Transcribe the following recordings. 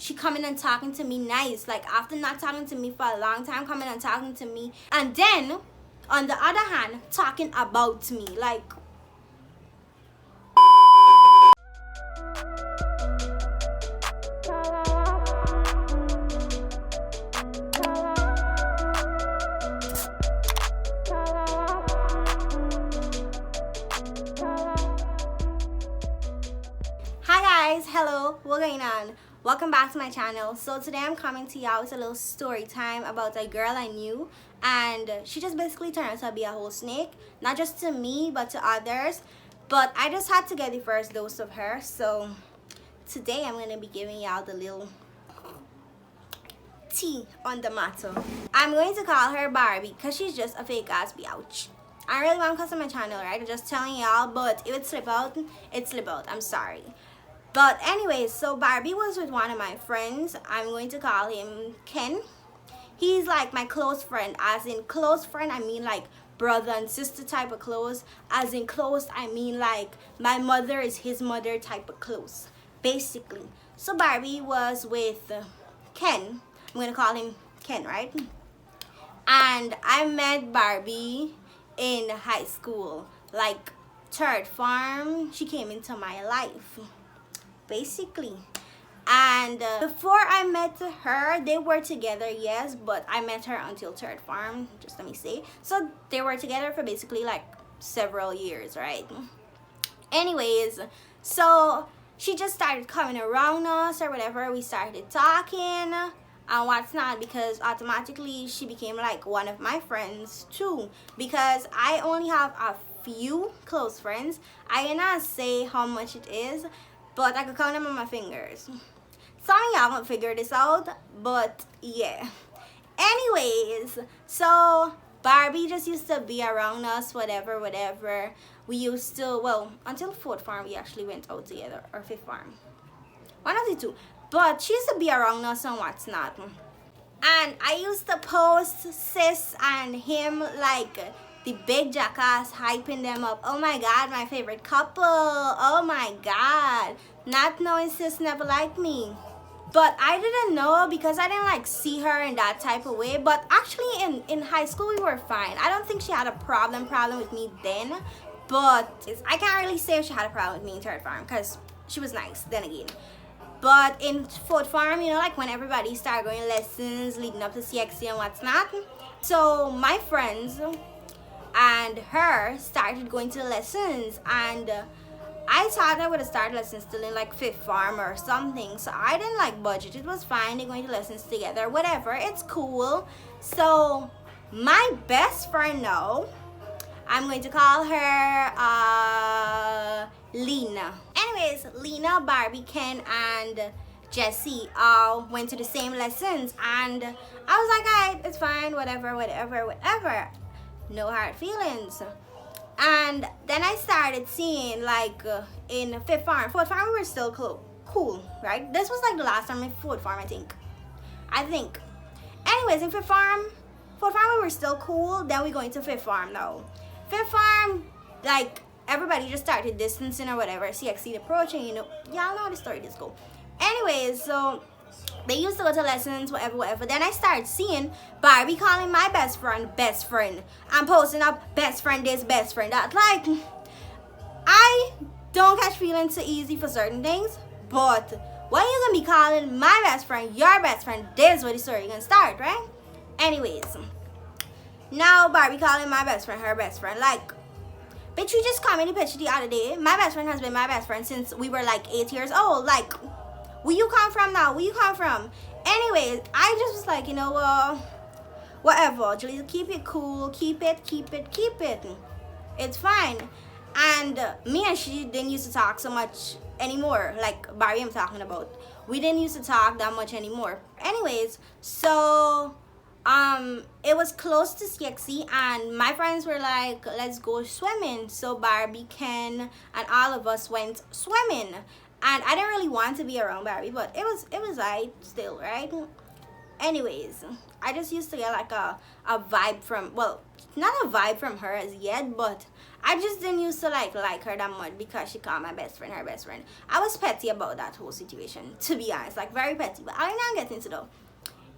she coming and talking to me nice, like after not talking to me for a long time, coming and talking to me, and then on the other hand talking about me. Like, hi guys, hello, what's going on? Welcome back to my channel. So today I'm coming to y'all with a little story time about a girl I knew, and she just basically turned out to be a whole snake, not just to me but to others. But I just had to get the first dose of her, so today I'm going to be giving y'all the little tea on the matter. I'm going to call her Barbie because she's just a fake ass biatch. I really want to cuss on my channel, right? I'm just telling y'all, but if it slip out, it slip out. I'm sorry. But anyways, so Barbie was with one of my friends. I'm going to call him Ken. He's like my close friend. As in close friend, I mean like brother and sister type of close. As in close, I mean like my mother is his mother type of close, basically. So Barbie was with Ken. I'm going to call him Ken, right? And I met Barbie in high school, like third farm. She came into my life, basically. And before I met her, they were together, yes, but I met her until third farm, just let me say. So they were together for basically like several years, right? Anyways, so she just started coming around us or whatever. We started talking and what's not, because automatically she became like one of my friends too, because I only have a few close friends. I cannot say how much it is, but I could count them on my fingers. Some of y'all won't figure this out, but yeah. Anyways, so Barbie just used to be around us, whatever. We used to, well, until fourth farm we actually went out together, or fifth farm, one of the two. But she used to be around us and what's not. And I used to post sis and him like the big jackass, hyping them up. Oh my god, my favorite couple. Oh my god. Not knowing sis never liked me. But I didn't know because I didn't like see her in that type of way. But actually in high school we were fine. I don't think she had a problem with me then. But I can't really say she had a problem with me in third farm because she was nice then again. But in fourth farm, you know, like when everybody started going lessons leading up to XoXo and what's not. So my friends and her started going to lessons, and I thought I would have started lessons still in like fifth farm or something. So I didn't like budget. It was fine. They're going to lessons together, whatever. It's cool. So my best friend now, I'm going to call her Lena. Anyways, Lena, Barbie, Ken, and Jessie all went to the same lessons, and I was like, alright, it's fine, whatever. No hard feelings. And then I started seeing like in fifth farm, fourth farm we were still cool, right? This was like the last time in fourth farm, I think. Anyways, in fourth farm we were still cool. Then we going to fifth farm now. Fifth farm, like everybody just started distancing or whatever. XoXo approaching, you know, y'all know how the story just go. Anyways, so they used to go to lessons, whatever. Then I started seeing Barbie calling my best friend. I'm posting up best friend this, best friend that. Like, I don't catch feelings so easy for certain things, but when you're gonna be calling my best friend your best friend, this where the story gonna start, right? Anyways, now Barbie calling my best friend her best friend. Like, bitch, you just come in the picture the other day. My best friend has been my best friend since we were like 8 years old. Like, where you come from now? Where you come from? Anyways, I just was like, you know, whatever. Just keep it cool. Keep it. It's fine. And me and she didn't used to talk so much anymore. Like Barbie I'm talking about. We didn't used to talk that much anymore. Anyways, so it was close to XoXo, and my friends were like, let's go swimming. So Barbie, Ken, and all of us went swimming. And I didn't really want to be around Barbie, but it was I still, right? Anyways, I just used to get like a vibe from, well, not a vibe from her as yet, but I just didn't used to like her that much because she called my best friend her best friend. I was petty about that whole situation, to be honest, like very petty, but I'm not getting into though.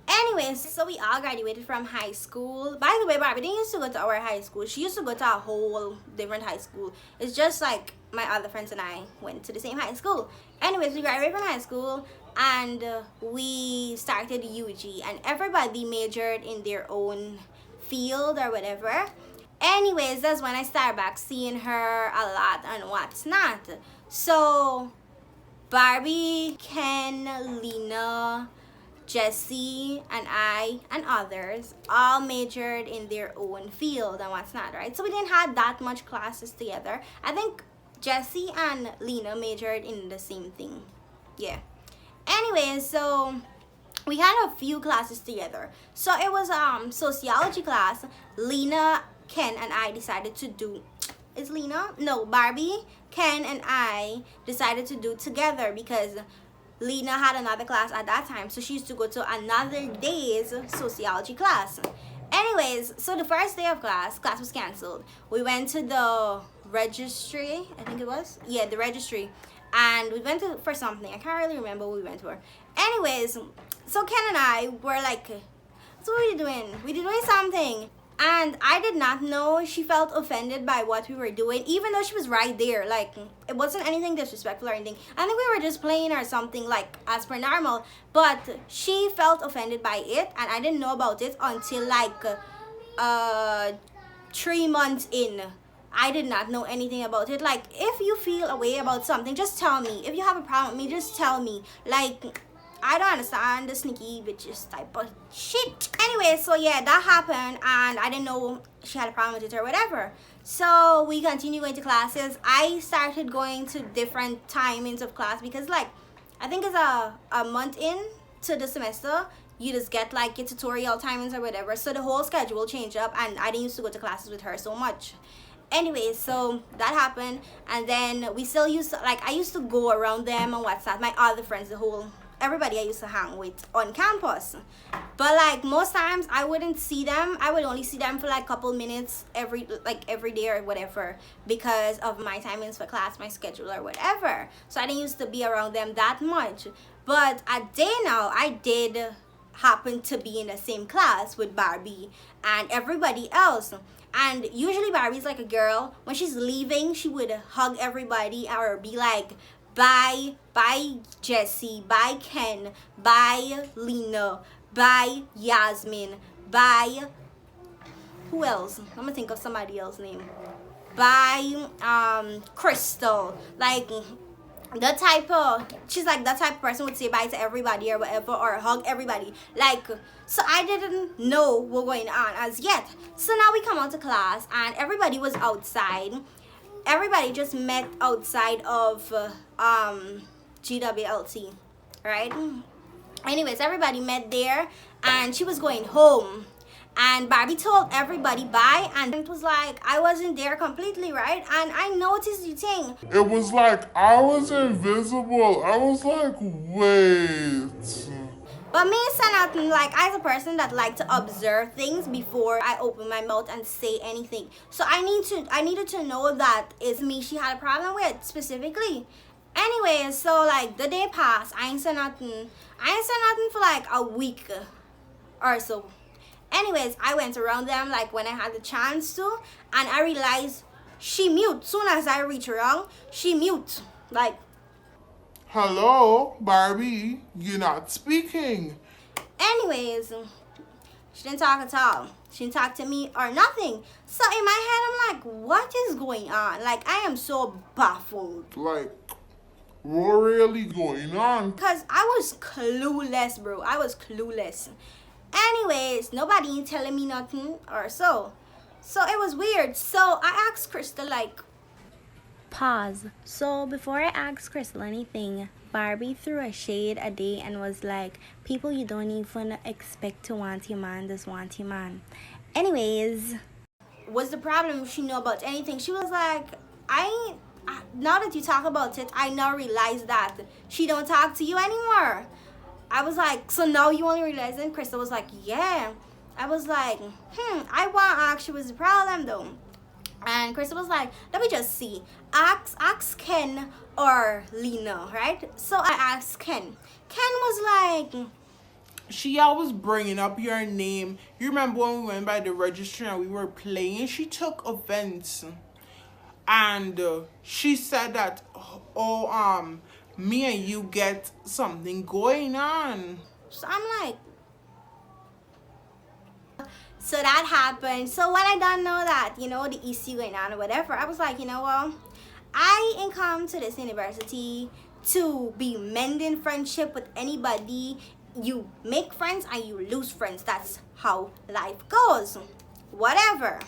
Anyways, so we all graduated from high school. By the way, Barbie didn't used to go to our high school. She used to go to a whole different high school. It's just like my other friends and I went to the same high school. Anyways, we graduated from high school and we started UG, and everybody majored in their own field or whatever. Anyways, that's when I started back seeing her a lot and what's not. So Barbie, Ken, Lena, Jessie, and I, and others all majored in their own field and what's not, right? So we didn't have that much classes together. I think Jessie and Lena majored in the same thing. Yeah. Anyways, so we had a few classes together. So it was sociology class. Lena, Ken, and I decided to do. Is Lena? No, Barbie, Ken, and I decided to do together because Lena had another class at that time, so she used to go to another day's sociology class. Anyways, so the first day of class was canceled. We went to the registry, I think it was. Yeah, the registry. And we went to for something. I can't really remember what we went for. Anyways, so Ken and I were like, so what are we doing? We were doing something. And I did not know she felt offended by what we were doing, even though she was right there. Like, it wasn't anything disrespectful or anything. I think we were just playing or something, like, as per normal. But she felt offended by it, and I didn't know about it until, like, 3 months in. I did not know anything about it. Like, if you feel a way about something, just tell me. If you have a problem with me, just tell me. Like, I don't understand the sneaky bitches type of shit. Anyway, so yeah, that happened and I didn't know she had a problem with it or whatever. So we continued going to classes. I started going to different timings of class because, like, I think it's a month in to the semester. You just get like your tutorial timings or whatever. So the whole schedule changed up and I didn't used to go to classes with her so much. Anyway, so that happened, and then we still used to, like, I used to go around them on WhatsApp, my other friends, everybody I used to hang with on campus. But like most times I wouldn't see them. I would only see them for like a couple minutes every day or whatever because of my timings for class, my schedule or whatever. So I didn't used to be around them that much. But a day now I did happen to be in the same class with Barbie and everybody else. And usually Barbie's like a girl. When she's leaving, she would hug everybody or be like, bye Jessie, bye Ken, bye Lena, bye Yasmin, bye, who else? I'm gonna think of somebody else's name. Bye Crystal. Like, she's like that type of person would say bye to everybody or whatever, or hug everybody. Like, so I didn't know what was going on as yet. So now we come out to class and everybody was outside. Everybody just met outside of GWLT, right? Anyways, everybody met there and she was going home. And Barbie told everybody bye, and it was like I wasn't there completely, right? And I noticed the thing. It was like I was invisible. I was like, wait. But me saying nothing, like, as a person that like to observe things before I open my mouth and say anything. So I needed to know that it's me she had a problem with specifically. Anyway, so like the day passed, I ain't said nothing for like a week or so. Anyways, I went around them like when I had the chance to, and I realized she mute. Soon as I reach around, she mute. Like, hello, Barbie, you're not speaking. Anyways, she didn't talk at all. She didn't talk to me or nothing. So in my head, I'm like, what is going on? Like, I am so baffled. Like, what really going on? Because I was clueless, bro. I was clueless. Anyways, nobody ain't telling me nothing or so. So it was weird. So I asked Crystal, like, pause. So before I asked Crystal anything, Barbie threw a shade a day and was like, people you don't even expect to want your man just want your man. Anyways, what's the problem if she know about anything? She was like, now that you talk about it, I now realize that she don't talk to you anymore. I was like, so now you only realize? And Crystal was like, yeah. I was like, I want to ask you what's the problem though. And Crystal was like, let me just see. Ask Ken or Lena, right? So I asked Ken. Ken was like, she always bringing up your name. You remember when we went by the registry and we were playing? She took offense. And she said that, oh, me and you get something going on. so I'm like, so that happened. So when I don't know that, you know, the issue going on or whatever, I was like, you know what? I ain't come to this university to be mending friendship with anybody. You make friends and you lose friends. That's how life goes. Whatever.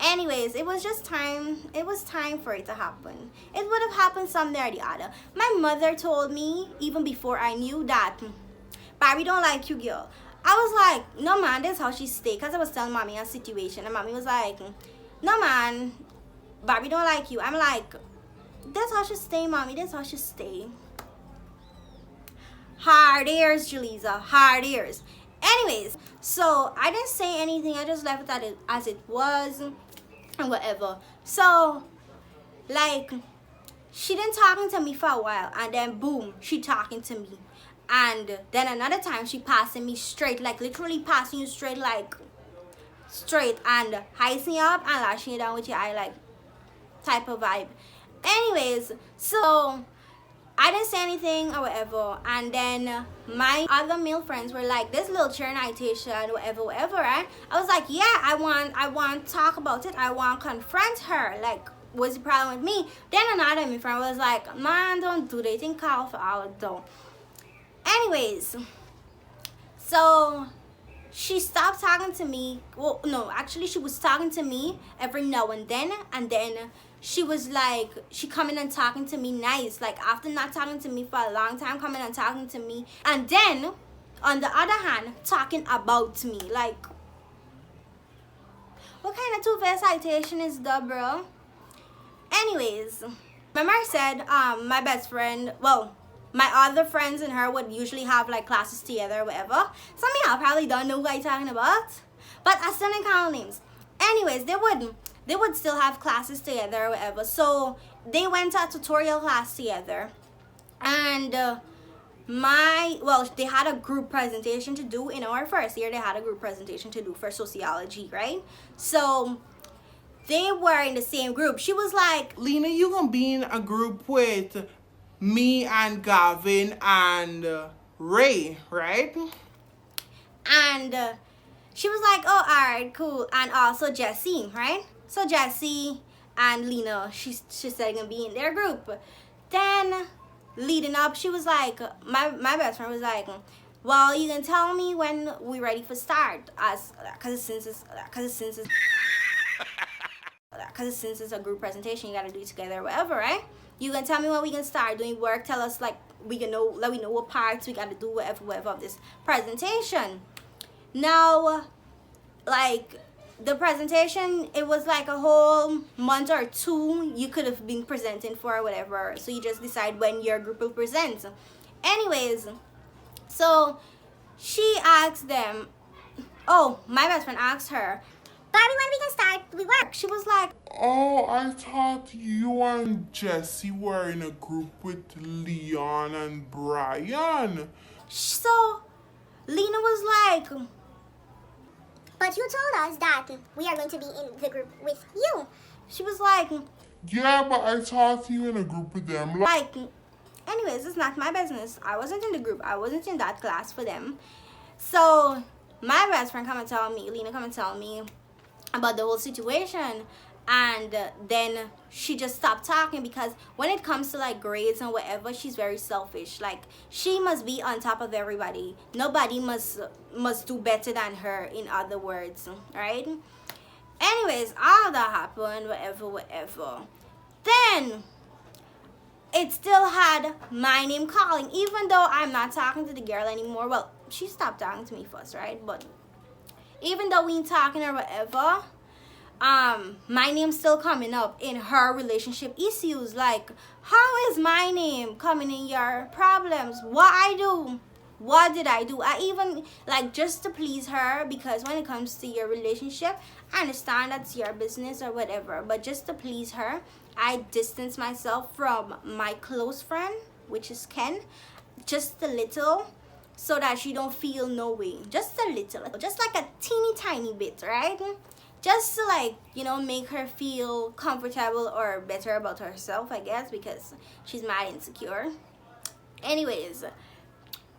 Anyways, it was just time. It was time for it to happen. It would have happened someday or the other. My mother told me, even before I knew that, Barbie don't like you, girl. I was like, no man, this is how she stay. Because I was telling mommy a situation. And mommy was like, no man, Barbie don't like you. I'm like, that's how she stay, mommy. That's how she stay. Hard ears, Julissa. Hard ears. Anyways, so I didn't say anything. I just left it as it was and whatever. So, like, she didn't talking to me for a while. And then, boom, she talking to me. And then another time, she passing me straight. Like, literally passing you straight, like, straight. And heisting you up and lashing you down with your eye, like, type of vibe. Anyways, so I didn't say anything or whatever. And then my other male friends were like, this little Tasha, whatever, right? I was like, yeah, I want to talk about it. I want to confront her. Like, what's the problem with me? Then another male friend was like, man, don't do that. Think call for out though. Anyways, so she stopped talking to me. Well, no, actually she was talking to me every now and then she was like, she coming and talking to me nice, like after not talking to me for a long time, coming and talking to me, and then on the other hand talking about me. Like, what kind of two-faced citation is that, bro? Anyways, remember I said my best friend, well, my other friends and her would usually have like classes together or whatever. Some of y'all probably don't know who I'm talking about, but I still didn't call names. Anyways, they would still have classes together or whatever. So they went to a tutorial class together, and they had a group presentation to do in our first year. They had a group presentation to do for sociology, right? So they were in the same group. She was like, Lena, you gonna be in a group with me and Gavin and Ray, right? And she was like, oh, all right, cool. And also Jessie, right? So Jessie and Lena, she said gonna be in their group. Then leading up, she was like, my best friend was like, well, you can tell me when we're ready for start, cause since it's a group presentation, you gotta do it together or whatever, right? You can tell me when we can start doing work. Tell us, like, let me know what parts we gotta do, whatever of this presentation. Now, like, the presentation, it was like a whole month or two you could have been presenting for or whatever. So you just decide when your group will present. Anyways, so she asked them, oh, my best friend asked her, Barbie, when we can start we work? She was like, Oh, I thought you and Jessie were in a group with Leon and Brian. so Lena was like, but you told us that we are going to be in the group with you. she was like, Yeah, but I thought you in a group with them. anyways, it's not my business. I wasn't in the group. I wasn't in that class for them. So my best friend come and tell me, Lena come and tell me about the whole situation. And then she just stopped talking, because when it comes to like grades and whatever, she's very selfish. Like, she must be on top of everybody. Nobody must do better than her, in other words, right? Anyways, all that happened, whatever. Then it still had my name calling, even though I'm not talking to the girl anymore. Well, she stopped talking to me first, right? But even though we ain't talking or whatever, my name's still coming up in her relationship issues. Like, how is my name coming in your problems? What I do? What did I do? I even, like, just to please her, because when it comes to your relationship, I understand that's your business or whatever, but just to please her, I distanced myself from my close friend, which is Ken, just a little, so that she don't feel no way. Just a little, just like a teeny tiny bit, right? Just to, like, you know, make her feel comfortable or better about herself, I guess, because she's mad insecure. Anyways,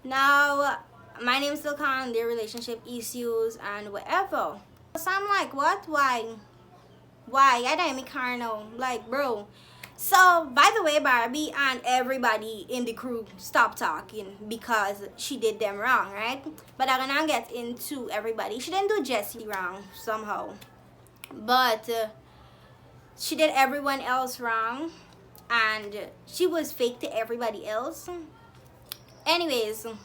now my name's still calling their relationship issues and whatever. So I'm like, what? Why? I don't make her know. Like, bro. So, by the way, Barbie and everybody in the crew stopped talking because she did them wrong, right? But I'm gonna get into everybody. She didn't do Jessie wrong somehow, but she did everyone else wrong, and she was fake to everybody else. Anyways, I'm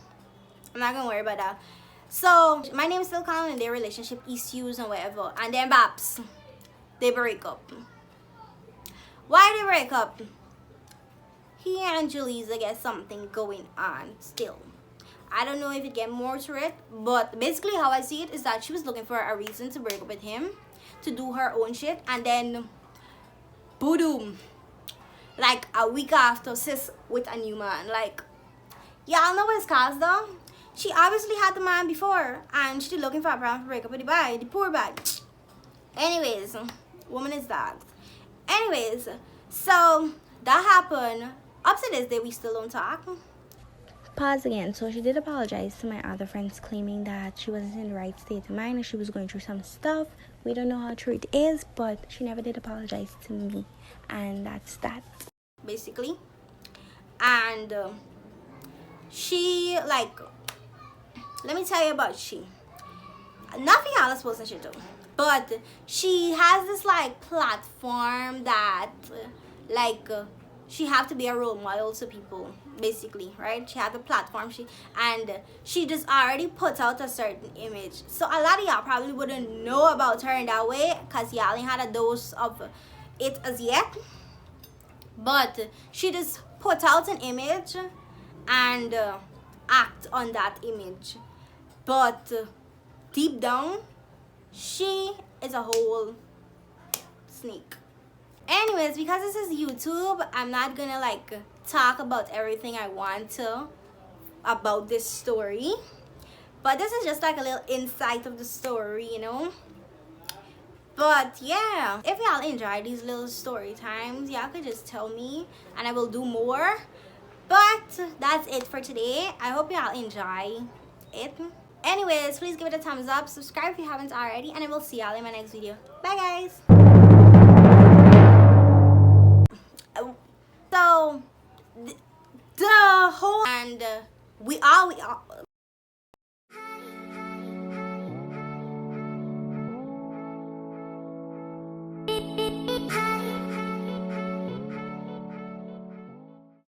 not gonna worry about that. So, my name's still calling their relationship issues and whatever, and then Babs, they break up. Why they break up? He and Julissa get something going on still. I don't know if it get more to it, but basically how I see it is that she was looking for a reason to break up with him, to do her own shit, and then boom, like a week after, sis with a new man. Like, y'all know what it's caused though? She obviously had the man before, and she's looking for a problem to break up with the poor guy. Anyways, woman is that. Anyways, so that happened. Up to this day, we still don't talk. Pause again. So she did apologize to my other friends, claiming that she wasn't in the right state of mind and she was going through some stuff. We don't know how true it is, but she never did apologize to me, and that's that. Basically, and she, like, let me tell you about she. Nothing else wasn't she do. But she has this, like, platform that, like, she have to be a role model to people, basically, right? She has a platform, she just already put out a certain image. So a lot of y'all probably wouldn't know about her in that way, because y'all ain't had a dose of it as yet. But she just put out an image and act on that image. But deep down, she is a whole snake. Anyways, because this is YouTube, I'm not gonna, like, talk about everything I want to about this story, but this is just like a little insight of the story, you know. But yeah, if y'all enjoy these little story times, y'all could just tell me and I will do more. But that's it for today. I hope y'all enjoy it. Anyways, please give it a thumbs up, subscribe if you haven't already, and I will see y'all in my next video. Bye guys. So the whole, and we all